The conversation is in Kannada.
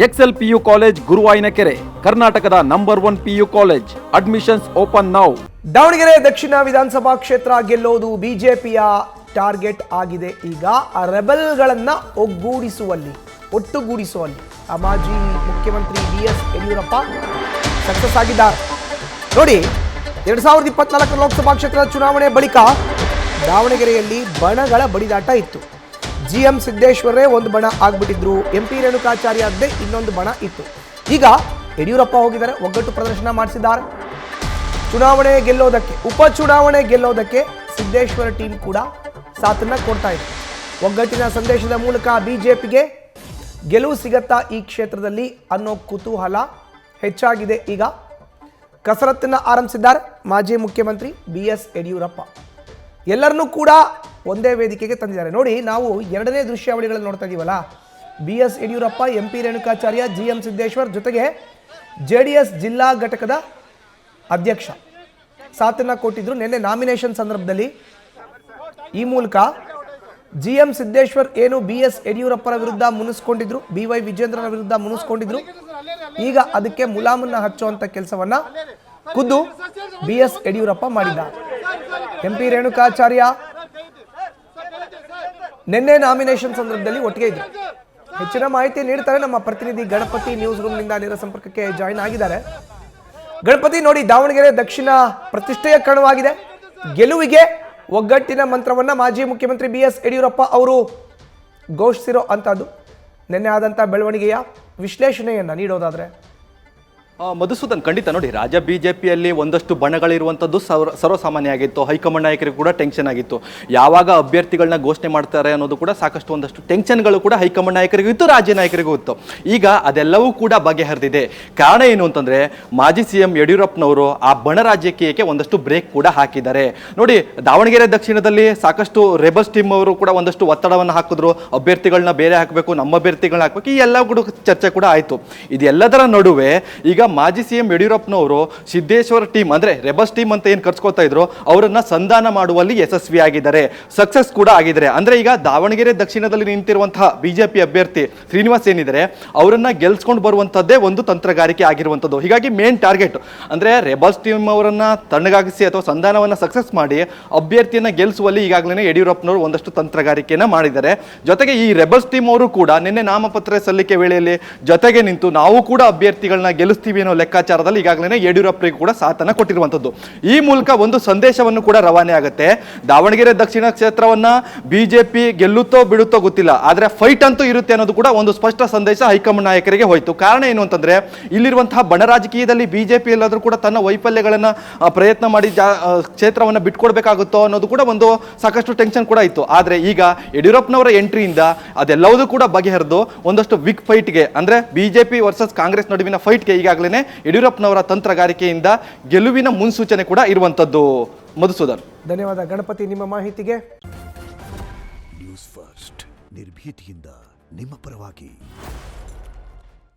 ಎಕ್ಸೆಲ್ ಪಿಯು ಕಾಲೇಜ್ ಗುರುವಾಯಿನಕೆರೆ, ಕರ್ನಾಟಕದ number 1 PU college. Admissions open now. Davanagere ದಕ್ಷಿಣ ವಿಧಾನಸಭಾ ಕ್ಷೇತ್ರ ಗೆಲ್ಲೋದು ಬಿಜೆಪಿಯ ಟಾರ್ಗೆಟ್ ಆಗಿದೆ. ಈಗ ಆ ರೆಬೆಲ್ಗಳನ್ನ ಒಟ್ಟುಗೂಡಿಸುವಲ್ಲಿ ಮಾಜಿ ಮುಖ್ಯಮಂತ್ರಿ BS ಯಡಿಯೂರಪ್ಪ ಸಕ್ಸಸ್ ಆಗಿದ್ದಾರೆ. ನೋಡಿ, 2024 ಲೋಕಸಭಾ ಕ್ಷೇತ್ರದ ಚುನಾವಣೆ ಬಳಿಕ ದಾವಣಗೆರೆಯಲ್ಲಿ ಬಣಗಳ ಬಡಿದಾಟ ಇತ್ತು. GM ಸಿದ್ದೇಶ್ವರೇ ಒಂದು ಬಣ ಆಗ್ಬಿಟ್ಟಿದ್ರು, MP ರೇಣುಕಾಚಾರ್ಯ ಅದ್ದೇ ಇನ್ನೊಂದು ಬಣ ಇತ್ತು. ಈಗ ಯಡಿಯೂರಪ್ಪ ಹೋಗಿದ್ದಾರೆ, ಒಗ್ಗಟ್ಟು ಪ್ರದರ್ಶನ ಮಾಡಿಸಿದ್ದಾರೆ. ಉಪಚುನಾವಣೆ ಗೆಲ್ಲೋದಕ್ಕೆ ಸಿದ್ದೇಶ್ವರ ಟೀಮ್ ಕೂಡ ಸಾಥನ್ನ ಕೊಡ್ತಾ ಇದೆ. ಒಗ್ಗಟ್ಟಿನ ಸಂದೇಶದ ಮೂಲಕ ಬಿಜೆಪಿಗೆ ಗೆಲುವು ಸಿಗತ್ತಾ ಈ ಕ್ಷೇತ್ರದಲ್ಲಿ ಅನ್ನೋ ಕುತೂಹಲ ಹೆಚ್ಚಾಗಿದೆ. ಈಗ ಕಸರತ್ತನ್ನು ಆರಂಭಿಸಿದ್ದಾರೆ ಮಾಜಿ ಮುಖ್ಯಮಂತ್ರಿ BS ಯಡಿಯೂರಪ್ಪ. ಎಲ್ಲರನ್ನೂ ಕೂಡ ಒಂದೇ ವೇದಿಕೆಗೆ ತಂದಿದ್ದಾರೆ. ನೋಡಿ, ನಾವು ಎರಡನೇ ದೃಶ್ಯಾವಳಿಗಳಲ್ಲಿ ನೋಡ್ತಾ ಇದೀವಲ್ಲ, BS Yediyurappa, MP Renukacharya, GM Siddeshwar ಜೊತೆಗೆ JDS ಜಿಲ್ಲಾ ಘಟಕದ ಅಧ್ಯಕ್ಷ ಸಾಥನ್ನ ಕೊಟ್ಟಿದ್ರು. ನಿನ್ನೆ ನಾಮಿನೇಷನ್ ಸಂದರ್ಭದಲ್ಲಿ ಈ ಮೂಲಕ GM ಸಿದ್ದೇಶ್ವರ್ ಏನು BS ಯಡಿಯೂರಪ್ಪರ ವಿರುದ್ಧ ಮುನಿಸ್ಕೊಂಡಿದ್ರು, BY ವಿಜೇಂದ್ರನ ವಿರುದ್ಧ ಮುನಿಸ್ಕೊಂಡಿದ್ರು, ಈಗ ಅದಕ್ಕೆ ಮುಲಾಮನ್ನ ಹಚ್ಚುವಂತ ಕೆಲಸವನ್ನ ಖುದ್ದು BS ಯಡಿಯೂರಪ್ಪ ಮಾಡಿದ್ದಾರೆ. MP ರೇಣುಕಾಚಾರ್ಯ ನಿನ್ನೆ ನಾಮಿನೇಷನ್ ಸಂದರ್ಭದಲ್ಲಿ ಒಟ್ಟಿಗೆ ಇದ್ರು. ಹೆಚ್ಚಿನ ಮಾಹಿತಿ ನೀಡ್ತಾರೆ ನಮ್ಮ ಪ್ರತಿನಿಧಿ ಗಣಪತಿ ನ್ಯೂಸ್ ರೂಮ್ ನಿಂದ ನೇರ ಸಂಪರ್ಕಕ್ಕೆ ಜಾಯಿನ್ ಆಗಿದ್ದಾರೆ. ಗಣಪತಿ, ನೋಡಿ, ದಾವಣಗೆರೆ ದಕ್ಷಿಣ ಪ್ರತಿಷ್ಠೆಯ ಕಣವಾಗಿದೆ. ಗೆಲುವಿಗೆ ಒಗ್ಗಟ್ಟಿನ ಮಂತ್ರವನ್ನ ಮಾಜಿ ಮುಖ್ಯಮಂತ್ರಿ BS ಯಡಿಯೂರಪ್ಪ ಅವರು ಘೋಷಿಸಿರೋ ಅಂತದ್ದು. ನಿನ್ನೆ ಆದಂಥ ಬೆಳವಣಿಗೆಯ ವಿಶ್ಲೇಷಣೆಯನ್ನ ನೀಡೋದಾದ್ರೆ ಮಧುಸೂದನ್, ಖಂಡಿತ ನೋಡಿ, ರಾಜ್ಯ ಬಿಜೆಪಿಯಲ್ಲಿ ಒಂದಷ್ಟು ಬಣಗಳಿರುವಂಥದ್ದು ಸರ್ವಸಾಮಾನ್ಯ ಆಗಿತ್ತು. ಹೈಕಮಾಂಡ್ ನಾಯಕರಿಗೂ ಕೂಡ ಟೆನ್ಷನ್ ಆಗಿತ್ತು. ಯಾವಾಗ ಅಭ್ಯರ್ಥಿಗಳನ್ನ ಘೋಷಣೆ ಮಾಡ್ತಾರೆ ಅನ್ನೋದು ಕೂಡ ಸಾಕಷ್ಟು ಒಂದಷ್ಟು ಟೆನ್ಷನ್ಗಳು ಕೂಡ ಹೈಕಮಾಂಡ್ ನಾಯಕರಿಗೂ ಇತ್ತು, ರಾಜ್ಯ ನಾಯಕರಿಗೂ ಇತ್ತು. ಈಗ ಅದೆಲ್ಲವೂ ಕೂಡ ಬಗೆಹರಿದಿದೆ. ಕಾರಣ ಏನು ಅಂತಂದ್ರೆ, ಮಾಜಿ CM ಯಡಿಯೂರಪ್ಪನವರು ಆ ಬಣ ರಾಜಕೀಯಕ್ಕೆ ಒಂದಷ್ಟು ಬ್ರೇಕ್ ಕೂಡ ಹಾಕಿದ್ದಾರೆ. ನೋಡಿ, ದಾವಣಗೆರೆ ದಕ್ಷಿಣದಲ್ಲಿ ಸಾಕಷ್ಟು ರೆಬಲ್ಸ್ ಟೀಮ್ ಅವರು ಕೂಡ ಒಂದಷ್ಟು ಒತ್ತಡವನ್ನು ಹಾಕಿದ್ರು. ಅಭ್ಯರ್ಥಿಗಳನ್ನ ಬೇರೆ ಹಾಕಬೇಕು, ನಮ್ಮ ಅಭ್ಯರ್ಥಿಗಳನ್ನ ಹಾಕಬೇಕು, ಈ ಎಲ್ಲ ಕೂಡ ಚರ್ಚೆ ಕೂಡ ಆಯಿತು. ಇದೆಲ್ಲದರ ನಡುವೆ ಈಗ ಮಾಜಿ CM ಯಡಿಯೂರಪ್ಪನವರು ಸಿದ್ದೇಶ್ವರ ಟೀಮ್ ಅಂದ್ರೆ ರೆಬಲ್ಸ್ ಟೀಮ್ ಅಂತ ಏನು ಕರ್ಸ್ಕೊಳ್ತಾ ಇದ್ರು, ಅವರನ್ನ ಸಂಧಾನ ಮಾಡುವಲ್ಲಿ ಯಶಸ್ವಿಯಾಗಿದ್ದಾರೆ, ಸಕ್ಸಸ್ ಕೂಡ ಆಗಿದ್ದಾರೆ. ಅಂದ್ರೆ ಈಗ ದಾವಣಗೆರೆ ದಕ್ಷಿಣದಲ್ಲಿ ನಿಂತಿರುವಂತಹ ಬಿಜೆಪಿ ಅಭ್ಯರ್ಥಿ ಶ್ರೀನಿವಾಸ್ ಏನಿದ್ದಾರೆ, ಅವರನ್ನ ಗೆಲ್ಸ್ಕೊಂಡು ಬರುವಂತದ್ದೇ ಒಂದು ತಂತ್ರಗಾರಿಕೆ ಆಗಿರುವಂತದ್ದು. ಹೀಗಾಗಿ ಮೇನ್ ಟಾರ್ಗೆಟ್ ಅಂದ್ರೆ ರೆಬಲ್ಸ್ ಟೀಮ್ ಅವರನ್ನ ತಣ್ಣಗಾಗಿಸಿ ಅಥವಾ ಸಂಧಾನವನ್ನ ಸಕ್ಸಸ್ ಮಾಡಿ ಅಭ್ಯರ್ಥಿಯನ್ನ ಗೆಲ್ಲಿಸುವಲ್ಲಿ ಈಗಾಗಲೇ ಯಡಿಯೂರಪ್ಪನವರು ಒಂದಷ್ಟು ತಂತ್ರಗಾರಿಕೆಯನ್ನ ಮಾಡಿದ್ದಾರೆ. ಜೊತೆಗೆ ಈ ರೆಬಲ್ಸ್ ಟೀಮ್ ಅವರು ಕೂಡ ನಿನ್ನೆ ನಾಮಪತ್ರ ಸಲ್ಲಿಕೆ ವೇಳೆಯಲ್ಲಿ ಜೊತೆಗೆ ನಿಂತು ನಾವು ಕೂಡ ಅಭ್ಯರ್ಥಿಗಳನ್ನ ಗೆಲ್ಲಿಸ್ತೀವಿ ಅನ್ನೋ ಲೆಕ್ಕಾಚಾರದಲ್ಲಿ ಈಗಾಗಲೇ ಯಡಿಯೂರಪ್ಪರಿಗೆ ಕೂಡ ಸಾಥನ್ನ ಕೊಟ್ಟಿರುವಂತದ್ದು. ಈ ಮೂಲಕ ಒಂದು ಸಂದೇಶವನ್ನು ಕೂಡ ರವಾನೆ ಆಗುತ್ತೆ. ದಾವಣಗೆರೆ ದಕ್ಷಿಣ ಕ್ಷೇತ್ರವನ್ನ ಬಿಜೆಪಿ ಗೆಲ್ಲುತ್ತೋ ಬಿಡುತ್ತೋ ಗೊತ್ತಿಲ್ಲ, ಆದ್ರೆ ಫೈಟ್ ಅಂತೂ ಇರುತ್ತೆ ಅನ್ನೋದು ಕೂಡ ಒಂದು ಸ್ಪಷ್ಟ ಸಂದೇಶ ಹೈಕಮಾಂಡ್ ನಾಯಕರಿಗೆ ಹೋಯ್ತು. ಕಾರಣ ಏನು ಅಂತಂದ್ರೆ, ಇಲ್ಲಿರುವಂತಹ ಬಣ ರಾಜಕೀಯದಲ್ಲಿ ಬಿಜೆಪಿ ಎಲ್ಲಾದ್ರೂ ಕೂಡ ತನ್ನ ವೈಫಲ್ಯಗಳನ್ನ ಪ್ರಯತ್ನ ಮಾಡಿ ಕ್ಷೇತ್ರವನ್ನ ಬಿಟ್ಕೊಡ್ಬೇಕಾಗುತ್ತೋ ಅನ್ನೋದು ಕೂಡ ಒಂದು ಸಾಕಷ್ಟು ಟೆನ್ಷನ್ ಕೂಡ ಇತ್ತು. ಆದ್ರೆ ಈಗ ಯಡಿಯೂರಪ್ಪನವರ ಎಂಟ್ರಿಯಿಂದ ಅದೆಲ್ಲವೂ ಕೂಡ ಬಗೆಹರಿದು ಒಂದಷ್ಟು ಬಿಗ್ ಫೈಟ್ಗೆ ಅಂದ್ರೆ ಬಿಜೆಪಿ ವರ್ಸಸ್ ಕಾಂಗ್ರೆಸ್ ನಡುವಿನ ಫೈಟ್ಗೆ ಈಗಾಗಲೇ ಯಡಿಯೂರಪ್ಪನವರ ತಂತ್ರಗಾರಿಕೆಯಿಂದ ಗೆಲುವಿನ ಮುನ್ಸೂಚನೆ ಕೂಡ ಇರುವಂತದ್ದು. ಮಧುಸೂದನ್, ಧನ್ಯವಾದ ಗಣಪತಿ ನಿಮ್ಮ ಮಾಹಿತಿಗೆ. ನ್ಯೂಸ್ ಫಸ್ಟ್, ನಿರ್ಭೀತಿಯಿಂದ ನಿಮ್ಮ ಪರವಾಗಿ.